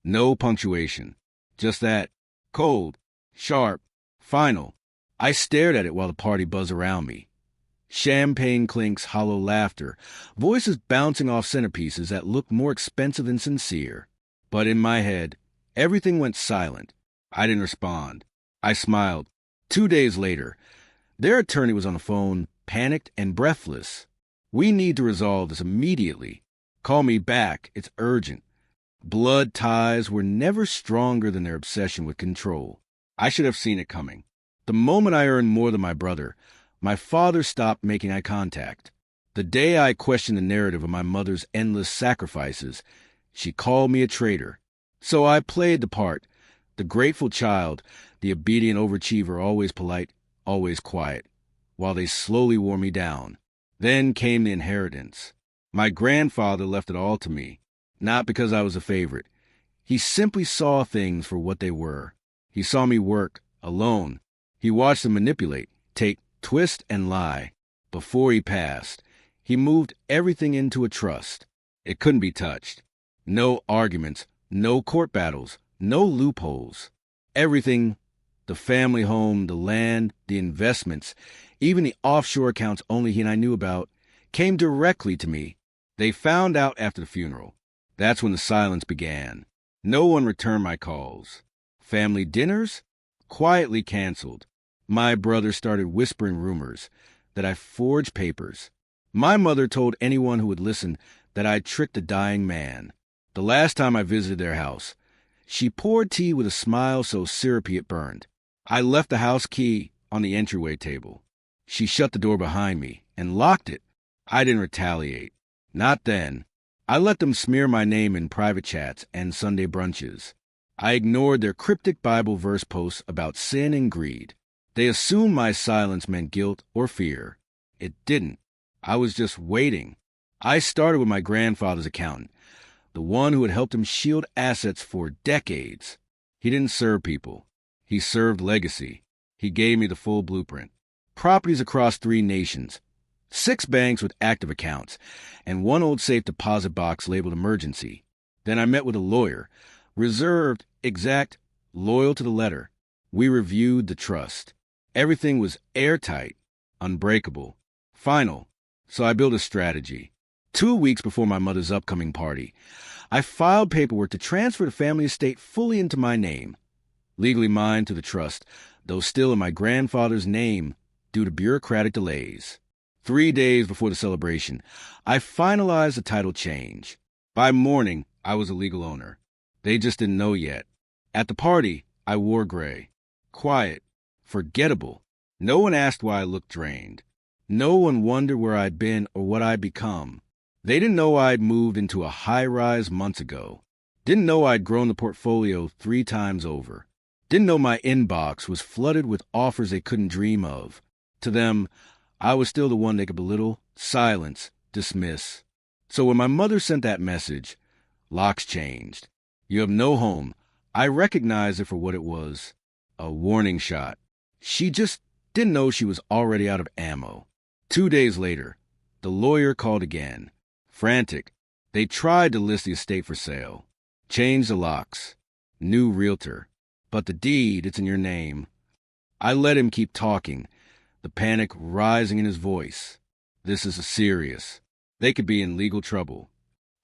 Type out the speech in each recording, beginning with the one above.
No punctuation. Just that cold, sharp, final. I stared at it while the party buzzed around me. Champagne clinks, hollow laughter, voices bouncing off centerpieces that looked more expensive than sincere. But in my head, everything went silent. I didn't respond. I smiled. 2 days later, their attorney was on the phone, panicked and breathless. "We need to resolve this immediately. Call me back. It's urgent." Blood ties were never stronger than their obsession with control. I should have seen it coming. The moment I earned more than my brother, my father stopped making eye contact. The day I questioned the narrative of my mother's endless sacrifices, she called me a traitor. So I played the part, the grateful child, the obedient overachiever, always polite, always quiet, while they slowly wore me down. Then came the inheritance. My grandfather left it all to me, not because I was a favorite. He simply saw things for what they were. He saw me work, alone. He watched them manipulate, take, twist, and lie. Before he passed, he moved everything into a trust. It couldn't be touched. No arguments, no court battles, no loopholes. Everything, the family home, the land, the investments, even the offshore accounts only he and I knew about, came directly to me. They found out after the funeral. That's when the silence began. No one returned my calls. Family dinners? Quietly canceled. My brother started whispering rumors that I forged papers. My mother told anyone who would listen that I tricked a dying man. The last time I visited their house, she poured tea with a smile so syrupy it burned. I left the house key on the entryway table. She shut the door behind me and locked it. I didn't retaliate. Not then. I let them smear my name in private chats and Sunday brunches. I ignored their cryptic Bible verse posts about sin and greed. They assumed my silence meant guilt or fear. It didn't. I was just waiting. I started with my grandfather's accountant, the one who had helped him shield assets for decades. He didn't serve people. He served legacy. He gave me the full blueprint. Properties across 3 nations, 6 banks with active accounts, and 1 old safe deposit box labeled emergency. Then I met with a lawyer, reserved, exact, loyal to the letter. We reviewed the trust. Everything was airtight, unbreakable, final. So I built a strategy. 2 weeks before my mother's upcoming party, I filed paperwork to transfer the family estate fully into my name. Legally mine to the trust, though still in my grandfather's name due to bureaucratic delays. 3 days before the celebration, I finalized the title change. By morning, I was a legal owner. They just didn't know yet. At the party, I wore gray. Quiet. Forgettable. No one asked why I looked drained. No one wondered where I'd been or what I'd become. They didn't know I'd moved into a high-rise months ago. Didn't know I'd grown the portfolio 3 times over. Didn't know my inbox was flooded with offers they couldn't dream of. To them, I was still the one they could belittle, silence, dismiss. So when my mother sent that message, locks changed. "You have no home." I recognized it for what it was, a warning shot. She just didn't know she was already out of ammo. 2 days later, the lawyer called again. Frantic. They tried to list the estate for sale. Change the locks. New realtor. But the deed, it's in your name. I let him keep talking, the panic rising in his voice. This is serious. They could be in legal trouble.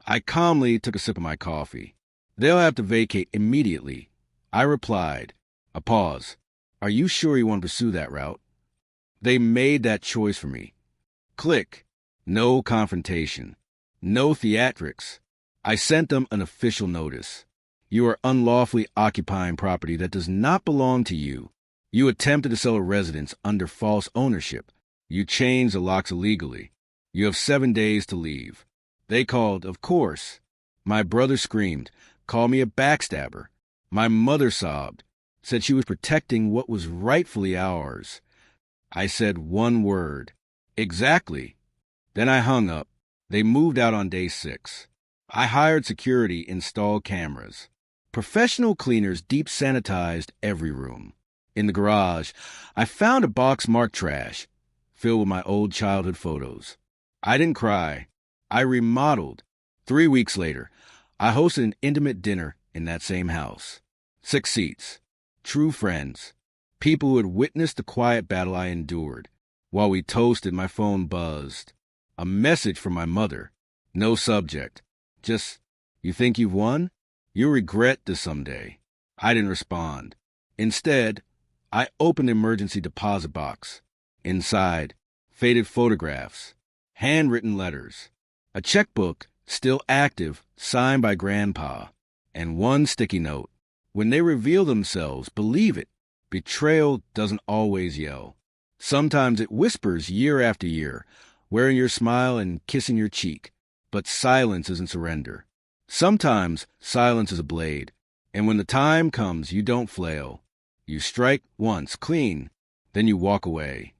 I calmly took a sip of my coffee. "They'll have to vacate immediately." I replied. A pause. "Are you sure you want to pursue that route?" They made that choice for me. Click. No confrontation. No theatrics. I sent them an official notice. "You are unlawfully occupying property that does not belong to you. You attempted to sell a residence under false ownership. You changed the locks illegally. You have 7 days to leave." They called, of course. My brother screamed, called me a backstabber. My mother sobbed, said she was protecting what was rightfully ours. I said one word. "Exactly." Then I hung up. They moved out on day 6. I hired security, installed cameras. Professional cleaners deep sanitized every room. In the garage, I found a box marked trash, filled with my old childhood photos. I didn't cry. I remodeled. 3 weeks later, I hosted an intimate dinner in that same house. 6 seats. True friends. People who had witnessed the quiet battle I endured. While we toasted, my phone buzzed. A message from my mother. No subject. Just, "You think you've won? You'll regret this someday." I didn't respond. Instead, I opened the emergency deposit box. Inside, faded photographs, handwritten letters, a checkbook still active, signed by Grandpa, and one sticky note. When they reveal themselves, believe it, betrayal doesn't always yell. Sometimes it whispers year after year, wearing your smile and kissing your cheek. But silence isn't surrender. Sometimes silence is a blade, and when the time comes, you don't flail. You strike once, clean, then you walk away.